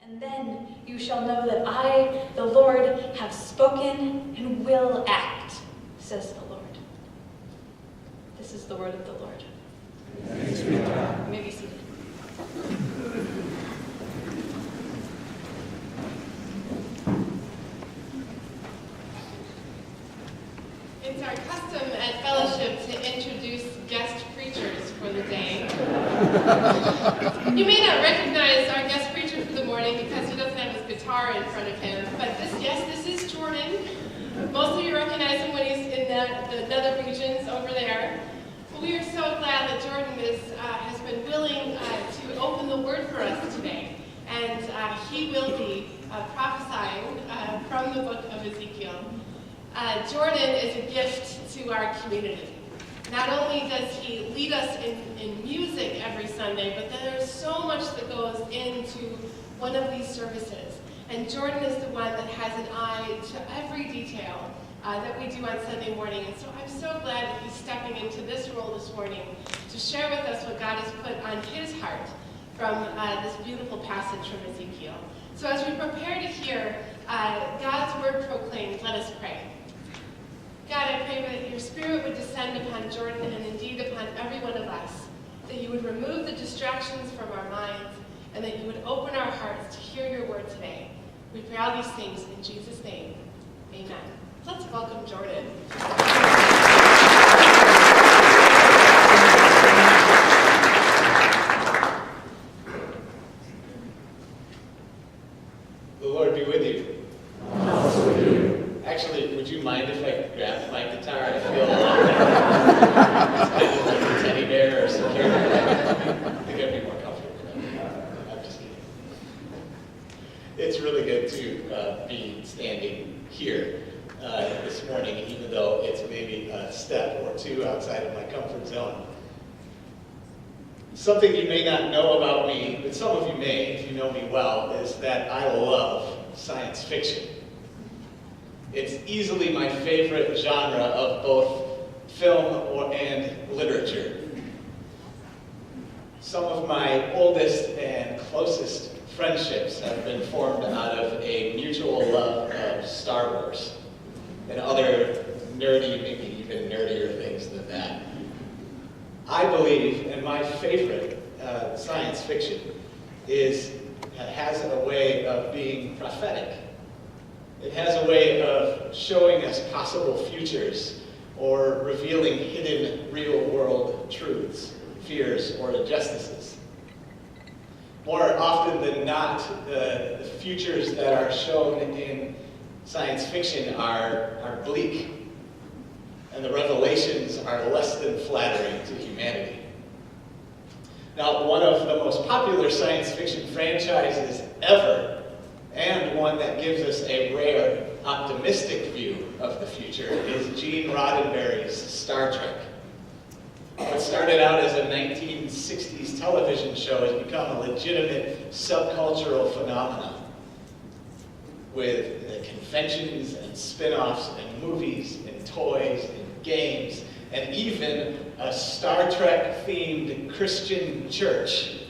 And then you shall know that I, the Lord, have spoken and will act, says the Lord. This is the word of the Lord. Thanks be to God. You may be seated. It's our custom at Fellowship to introduce guest preachers for the day. You may not recognize our guest preacher for the morning because he doesn't have his guitar in front of him, but this is Jordan. Most of you recognize him when he's in the nether regions over there. But we are so glad that Jordan has been willing to open the word for us today. And he will be prophesying from the book of Ezekiel. Jordan is a gift to our community. Not only does he lead us in music every Sunday, but there's so much that goes into one of these services. And Jordan is the one that has an eye to every detail that we do on Sunday morning. And so I'm so glad that he's stepping into this role this morning to share with us what God has put on his heart from this beautiful passage from Ezekiel. So as we prepare to hear God's word proclaimed, let us pray. God, I pray that your Spirit would descend upon Jordan and indeed upon every one of us, that you would remove the distractions from our minds, and that you would open our hearts to hear your word today. We pray all these things in Jesus' name. Amen. Let's welcome Jordan. The Lord be with you. Also with you. Actually, would you mind if I grabbed my guitar? I feel a lot better. It's kind of like a teddy bear or security. I think I'd be more comfortable. I'm just kidding. It's really good to be standing here this morning, even though it's maybe a step or two outside of my comfort zone. Something you may not know about me, but some of you may, if you know me well, is that I love science fiction. It's easily my favorite genre of both film and literature. Some of my oldest and closest friendships have been formed out of a mutual love of Star Wars and other nerdy, maybe even nerdier things than that. I believe, and my favorite science fiction has a way of being prophetic. It has a way of showing us possible futures or revealing hidden real-world truths, fears, or injustices. More often than not, the futures that are shown in science fiction are bleak, and the revelations are less than flattering to humanity. Now, one of the most popular science fiction franchises ever, and one that gives us a rare, optimistic view of the future, is Gene Roddenberry's Star Trek. What started out as a 1960s television show has become a legitimate subcultural phenomenon, with conventions and spin-offs and movies and toys and games, and even a Star Trek-themed Christian church,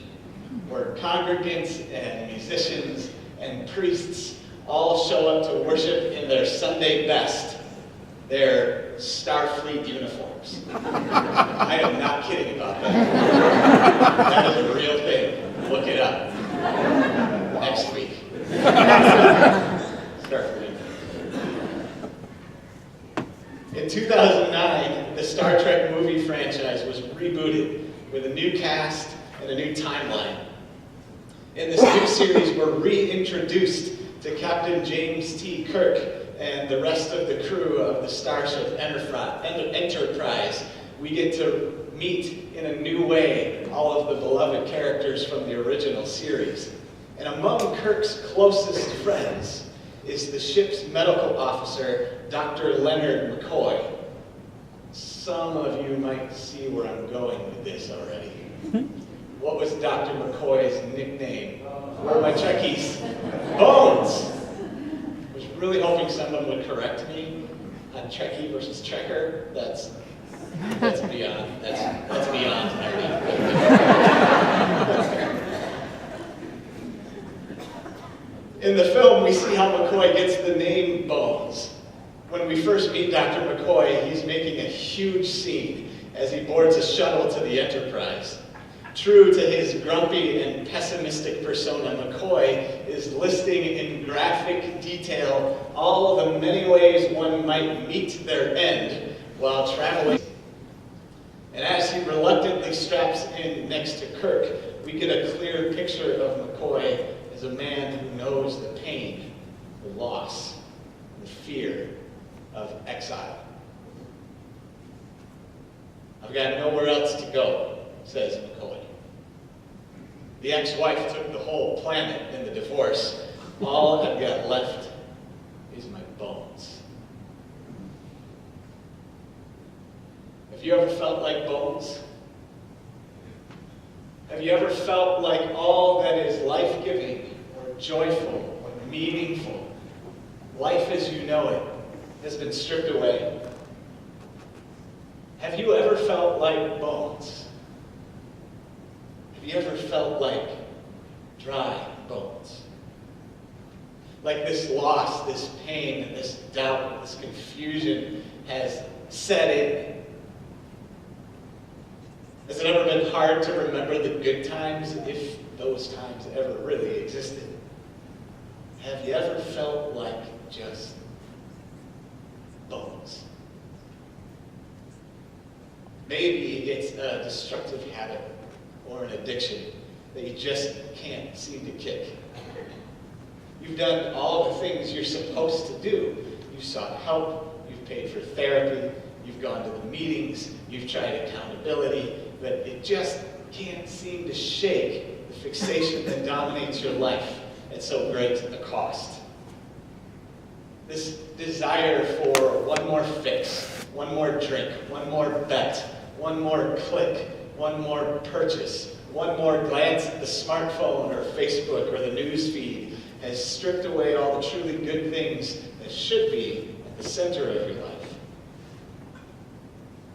where congregants and musicians and priests all show up to worship in their Sunday best, their Starfleet uniforms. I am not kidding about that. That is a real thing. Look it up. Next week. Starfleet. In 2009, the Star Trek movie franchise was rebooted with a new cast and a new timeline. In this new series, we're reintroduced to Captain James T. Kirk and the rest of the crew of the Starship Enterprise. We get to meet in a new way all of the beloved characters from the original series. And among Kirk's closest friends is the ship's medical officer, Dr. Leonard McCoy. Some of you might see where I'm going with this already. What was Dr. McCoy's nickname? Where are my Trekkies? Bones! I was really hoping someone would correct me on Trekkie versus Trekker. That's beyond nerdy. we see how McCoy gets the name Bones. When we first meet Dr. McCoy, he's making a huge scene as he boards a shuttle to the Enterprise. True to his grumpy and pessimistic persona, McCoy is listing in graphic detail all the many ways one might meet their end while traveling. And as he reluctantly straps in next to Kirk, we get a clear picture of McCoy as a man who knows the pain, the loss, the fear of exile. "I've got nowhere else to go," says McCoy. "The ex-wife took the whole planet in the divorce. All I've got left is my bones." Have you ever felt like bones? Have you ever felt like all that is life-giving or joyful or meaningful, life as you know it, has been stripped away? Have you ever felt like bones? Have you ever felt like dry bones? Like this loss, this pain, this doubt, this confusion has set in. Has it ever been hard to remember the good times, if those times ever really existed? Have you ever felt like just bones? Maybe it's a destructive habit or an addiction that you just can't seem to kick. You've done all the things you're supposed to do. You've sought help, you've paid for therapy, you've gone to the meetings, you've tried accountability, but it just can't seem to shake the fixation that dominates your life at so great a cost. This desire for one more fix, one more drink, one more bet, one more click, one more purchase, one more glance at the smartphone or Facebook or the news feed has stripped away all the truly good things that should be at the center of your life.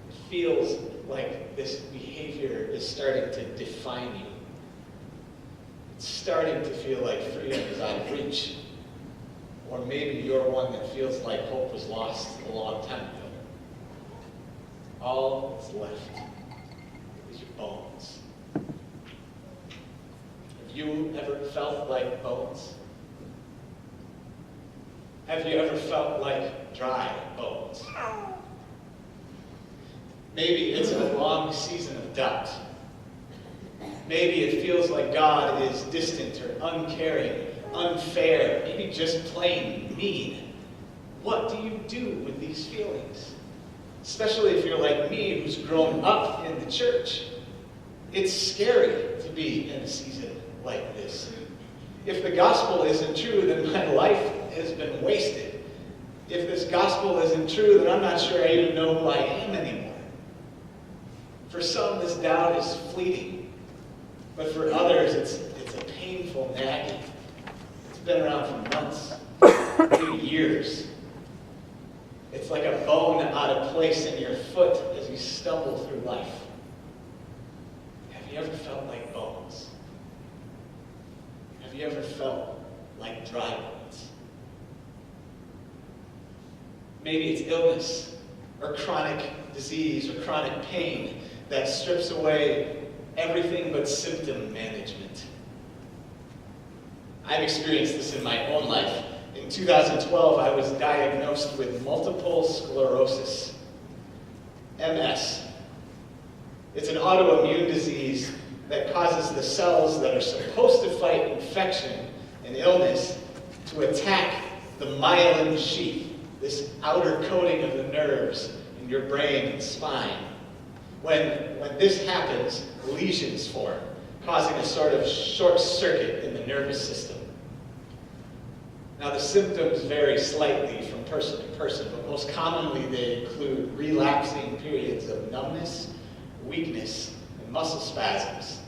It feels like this behavior is starting to define you. It's starting to feel like freedom is out of reach. Or maybe you're one that feels like hope was lost a long time ago. All that's left is your bones. Have you ever felt like bones? Have you ever felt like dry bones? Maybe it's a long season of doubt. Maybe it feels like God is distant or uncaring, unfair, maybe just plain mean. What do you do with these feelings? Especially if you're like me, who's grown up in the church. It's scary to be in a season like this. If the gospel isn't true, then my life has been wasted. If this gospel isn't true, then I'm not sure I even know who I am anymore. For some, this doubt is fleeting, but for others, it's a painful nagging. It's been around for months, maybe years. It's like a bone out of place in your foot as you stumble through life. Have you ever felt like bones? Have you ever felt like dry bones? Maybe it's illness or chronic disease or chronic pain that strips away everything but symptom management. I've experienced this in my own life. In 2012, I was diagnosed with multiple sclerosis, MS. It's an autoimmune disease that causes the cells that are supposed to fight infection and illness to attack the myelin sheath, this outer coating of the nerves in your brain and spine. When this happens, lesions form, causing a sort of short circuit in the nervous system. Now, the symptoms vary slightly from person to person, but most commonly they include relapsing periods of numbness, weakness, and muscle spasms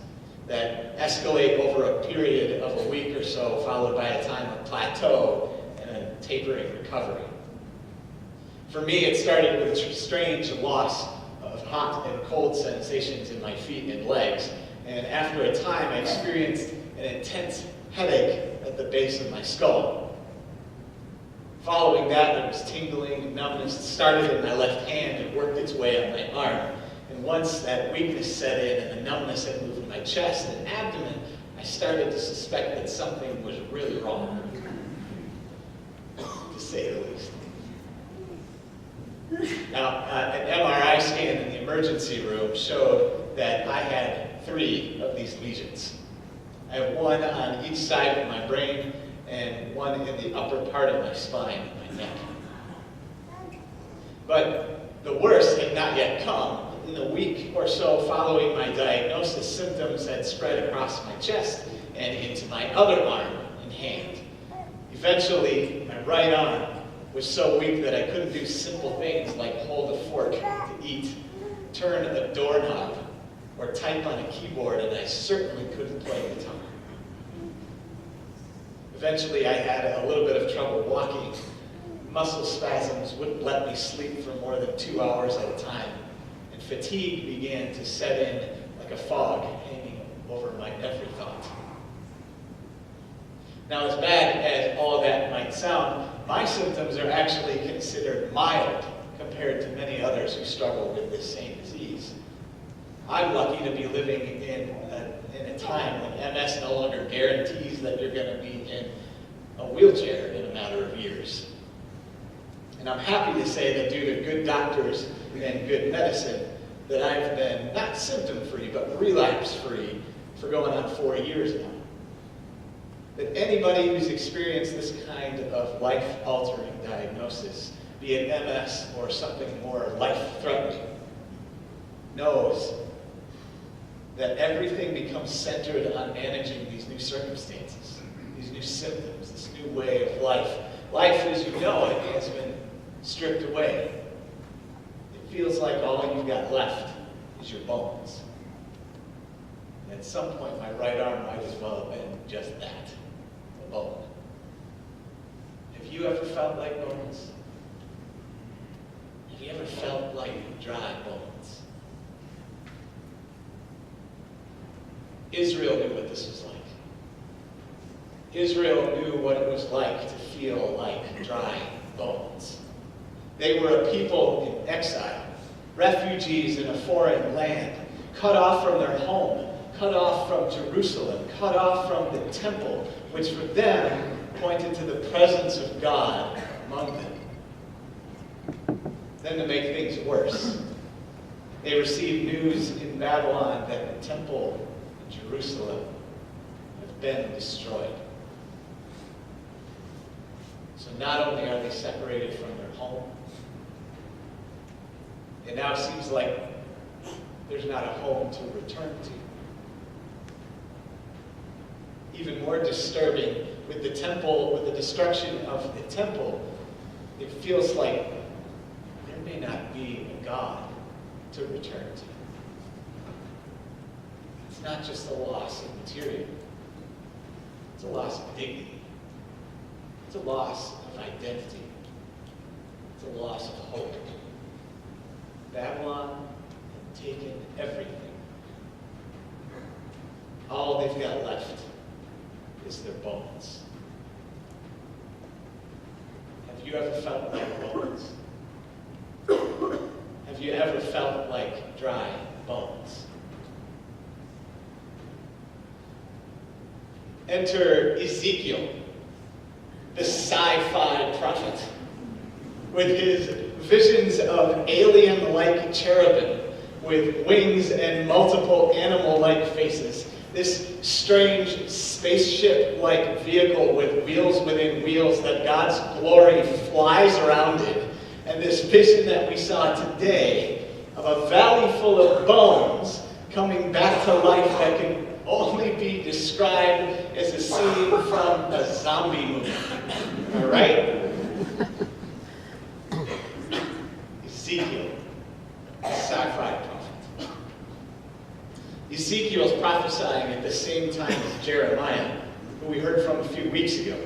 that escalate over a period of a week or so, followed by a time of plateau and a tapering recovery. For me, it started with a strange loss of hot and cold sensations in my feet and legs, and after a time I experienced an intense headache at the base of my skull. Following that, there was tingling and numbness. It started in my left hand and worked its way up my arm. And once that weakness set in and the numbness had moved to my chest and abdomen, I started to suspect that something was really wrong, to say the least. Now, an MRI scan in the emergency room showed that I had 3 of these lesions. I have one on each side of my brain and one in the upper part of my spine, my neck. But the worst had not yet come. In the week or so following my diagnosis, symptoms had spread across my chest and into my other arm and hand. Eventually, my right arm was so weak that I couldn't do simple things like hold a fork to eat, turn a doorknob, or type on a keyboard, and I certainly couldn't play guitar. Eventually, I had a little bit of trouble walking. Muscle spasms wouldn't let me sleep for more than 2 hours at a time, and fatigue began to set in like a fog hanging over my every thought. Now, as bad as all that might sound, my symptoms are actually considered mild compared to many others who struggle with this same disease. I'm lucky to be living in a time when MS no longer guarantees that you're going to be in a wheelchair in a matter of years. And I'm happy to say that due to good doctors and good medicine, that I've been not symptom-free, but relapse-free for going on 4 years now. That anybody who's experienced this kind of life-altering diagnosis, be it MS or something more life-threatening, knows that everything becomes centered on managing these new circumstances, these new symptoms, this new way of life. Life, as you know it, has been stripped away. It feels like all you've got left is your bones. And at some point, my right arm might as well have been just that, a bone. Have you ever felt like bones? Have you ever felt like dry bones? Israel knew what this was like. Israel knew what it was like to feel like dry bones. They were a people in exile, refugees in a foreign land, cut off from their home, cut off from Jerusalem, cut off from the temple, which for them pointed to the presence of God among them. Then to make things worse, they received news in Babylon that the temple in Jerusalem had been destroyed. So not only are they separated from their home, it now seems like there's not a home to return to. Even more disturbing, with the temple, with the destruction of the temple, it feels like there may not be a God to return to. It's not just a loss of material. It's a loss of dignity. It's a loss of identity. It's a loss of hope. Babylon had taken everything. All they've got left is their bones. Have you ever felt like bones? Have you ever felt like dry bones? Enter Ezekiel, the sci-fi prophet, with his visions of alien-like cherubim with wings and multiple animal-like faces. This strange spaceship-like vehicle with wheels within wheels that God's glory flies around in. And this vision that we saw today of a valley full of bones coming back to life that can only be described as a scene from a zombie movie. All right? Ezekiel, the sci-fi prophet. Ezekiel's prophesying at the same time as Jeremiah, who we heard from a few weeks ago.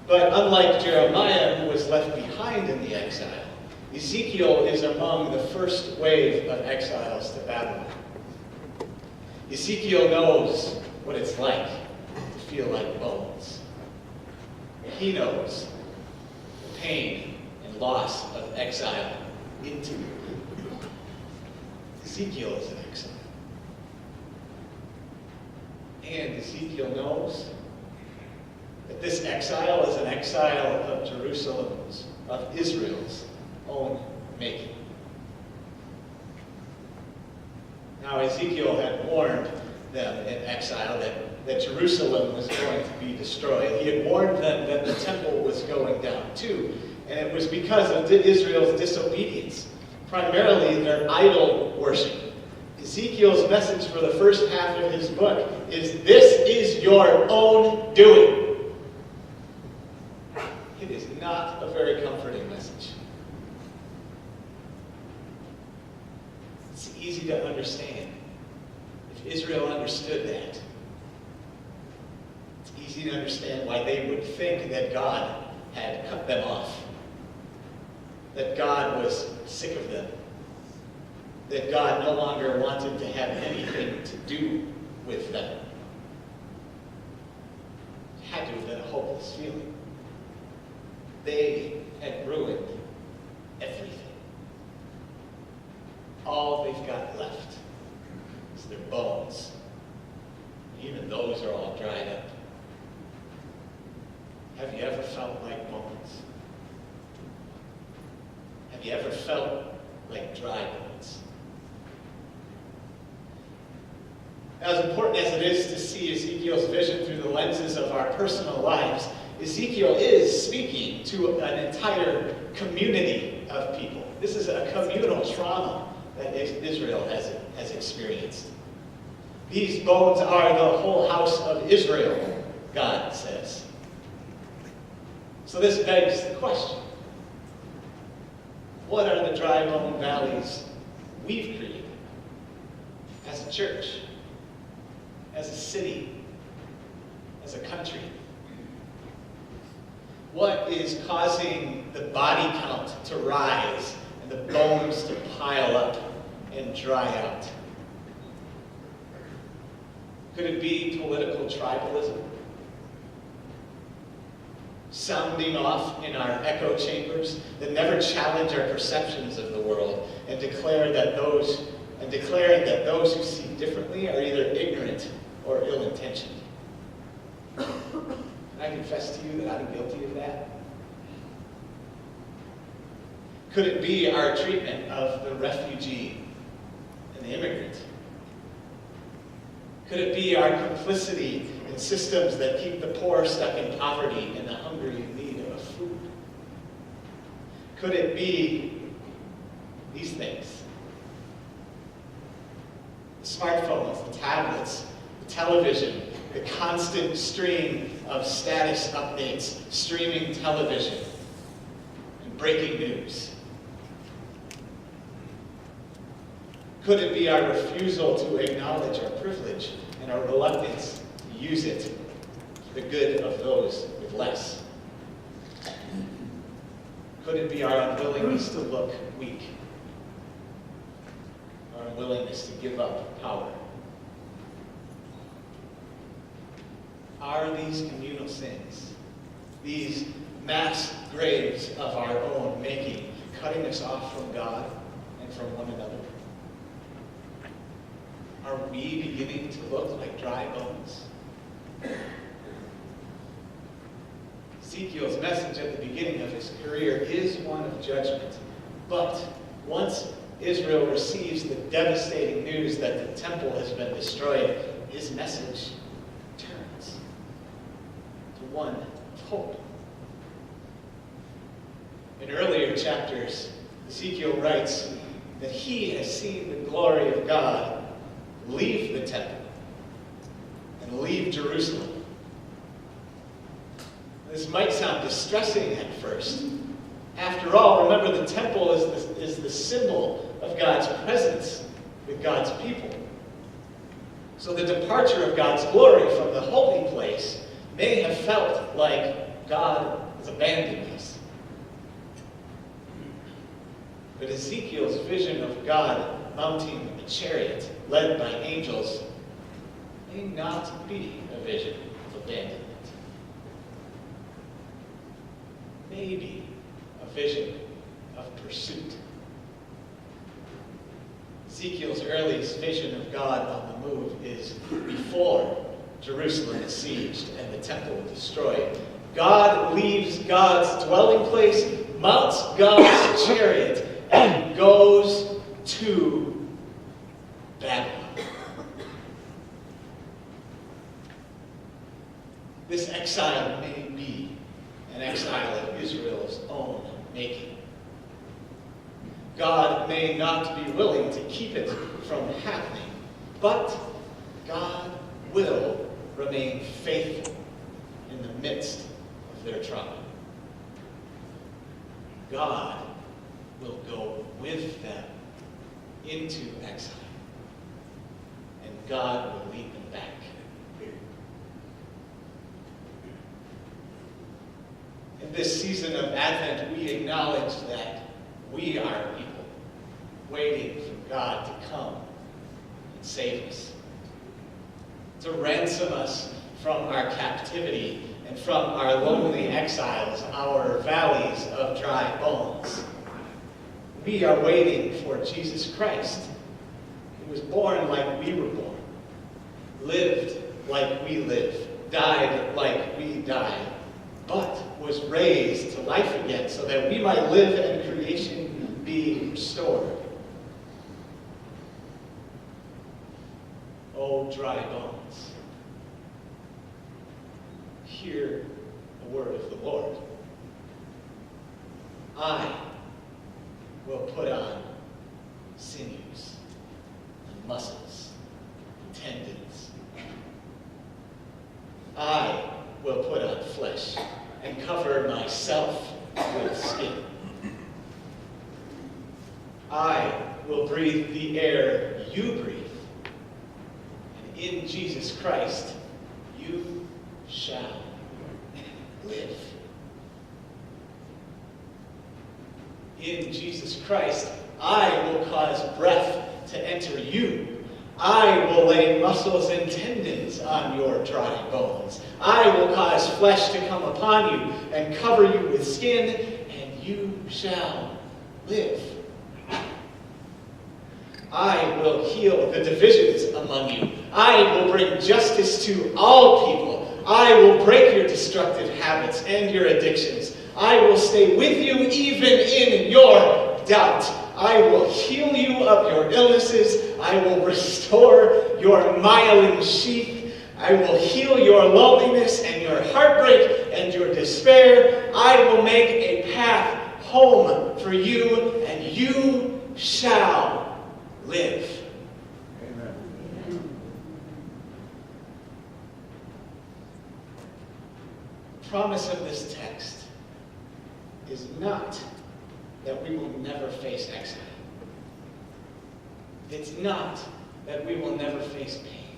But unlike Jeremiah, who was left behind in the exile, Ezekiel is among the first wave of exiles to Babylon. Ezekiel knows what it's like to feel like bones. He knows the pain and loss of exile into. Ezekiel is in exile. And Ezekiel knows that this exile is an exile of Jerusalem's, of Israel's own making. Now Ezekiel had warned them in exile that Jerusalem was going to be destroyed. He had warned them that the temple was going down too. And it was because of Israel's disobedience, primarily their idol worship. Ezekiel's message for the first half of his book is, this is your own doing. It is not a very comforting message. It's easy to understand. If Israel understood that, it's easy to understand why they would think that God had cut them off, that God was sick of them, that God no longer wanted to have anything to do with them. It had to have been a hopeless feeling. They had ruined everything. All they've got left is their bones. Even those are all dried up. Have you ever felt like bones? Have you ever felt like dry bones? As important as it is to see Ezekiel's vision through the lenses of our personal lives, Ezekiel is speaking to an entire community of people. This is a communal trauma that Israel has experienced. These bones are the whole house of Israel, God says. So this begs the question, what are the dry bone valleys we've created as a church, as a city, as a country? What is causing the body count to rise and the bones to pile up and dry out? Could it be political tribalism? Sounding off in our echo chambers that never challenge our perceptions of the world and declaring that those who see differently are either ignorant or ill-intentioned. I confess to you that I'm guilty of that. Could it be our treatment of the refugee and the immigrant? Could it be our complicity in systems that keep the poor stuck in poverty and the hungry in need of food? Could it be these things? The smartphones, the tablets, the television, the constant stream of status updates, streaming television, and breaking news. Could it be our refusal to acknowledge our privilege and our reluctance to use it for the good of those with less? Could it be our unwillingness to look weak? Our unwillingness to give up power? Are these communal sins, these mass graves of our own making, cutting us off from God and from one another? Are we beginning to look like dry bones? Ezekiel's message at the beginning of his career is one of judgment. But once Israel receives the devastating news that the temple has been destroyed, his message turns to one of hope. In earlier chapters, Ezekiel writes that he has seen the glory of God leave the temple and leave Jerusalem. This might sound distressing at first. After all, remember, the temple is the symbol of God's presence with God's people. So the departure of God's glory from the holy place may have felt like God has abandoned us. But Ezekiel's vision of God mounting a chariot led by angels may not be a vision of abandonment. Maybe vision of pursuit. Ezekiel's earliest vision of God on the move is before Jerusalem is sieged and the temple destroyed. God leaves God's dwelling place, mounts God's chariot, and goes to Babylon. This exile may be an exile of Israel's own making. God may not be willing to keep it from happening, but God will remain faithful in the midst of their trouble. God will go with them into exile, and God will lead them back. In this season of Advent, we acknowledge that we are people waiting for God to come and save us, to ransom us from our captivity and from our lonely exiles, our valleys of dry bones. We are waiting for Jesus Christ, who was born like we were born, lived like we live, died like we died, but was raised to life again so that we might live and creation be restored. O dry bones, hear the word of the Lord. I will put on sinews and muscles and tendons. I will put on flesh and cover myself with skin. I will breathe the air you breathe, and in Jesus Christ you shall live. In Jesus Christ I will cause breath to enter you. I will lay muscles and tendons on your dry bones. I will cause flesh to come upon you and cover you with skin, and you shall live. I will heal the divisions among you. I will bring justice to all people. I will break your destructive habits and your addictions. I will stay with you even in your doubt. I will heal you of your illnesses. I will restore your myelin sheath. I will heal your loneliness and your heartbreak and your despair. I will make a path home for you, and you shall live. Amen. The promise of this text is not that we will never face exile. It's not that we will never face pain.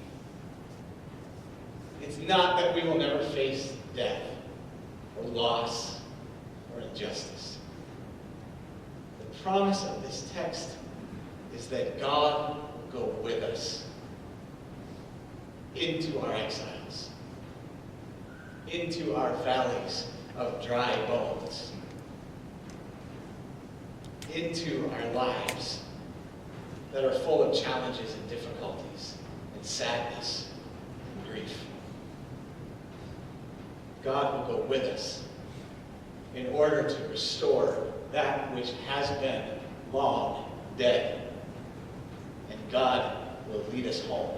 It's not that we will never face death or loss or injustice. The promise of this text is that God will go with us into our exiles, into our valleys of dry bones, into our lives that are full of challenges and difficulties and sadness and grief. God will go with us in order to restore that which has been long dead. And God will lead us home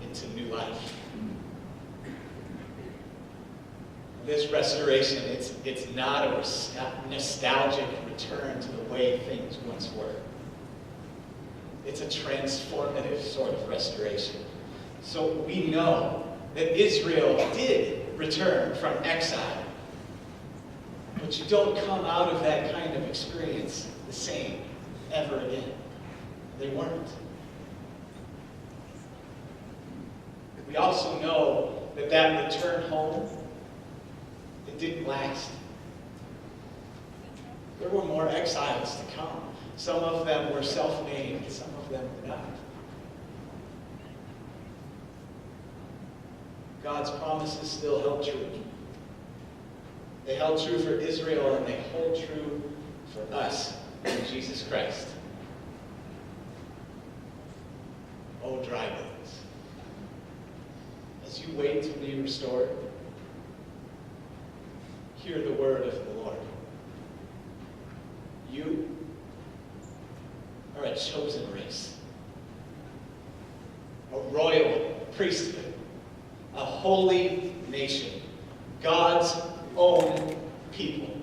into new life. This restoration, it's not a nostalgic return to the way things once were. It's a transformative sort of restoration. So we know that Israel did return from exile. But you don't come out of that kind of experience the same ever again. They weren't. We also know that that return home, it didn't last. There were more exiles to come. Some of them were self-made, some of them were not. God's promises still held true. They held true for Israel, and they hold true for us in Jesus Christ. Oh, dry bones, as you wait to be restored, hear the word of the Lord. You are a chosen race, a royal priesthood, a holy nation, God's own people,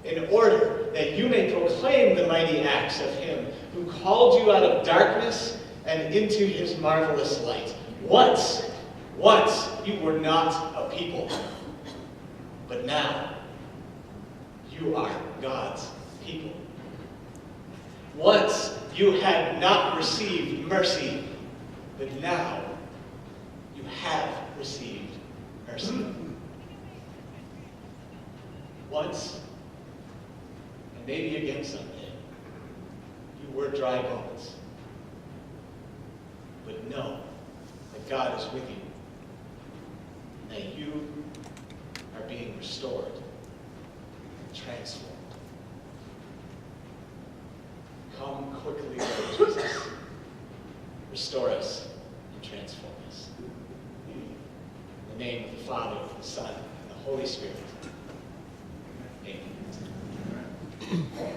in order that you may proclaim the mighty acts of him who called you out of darkness and into his marvelous light. Once you were not a people, but now you are God's people. Once you had not received mercy, but now you have received mercy. Once, and maybe again someday, you were dry bones. But know that God is with you, and that you are being restored and transformed. Come quickly, Lord Jesus. Restore us and transform us. In the name of the Father, the Son, and the Holy Spirit. Amen.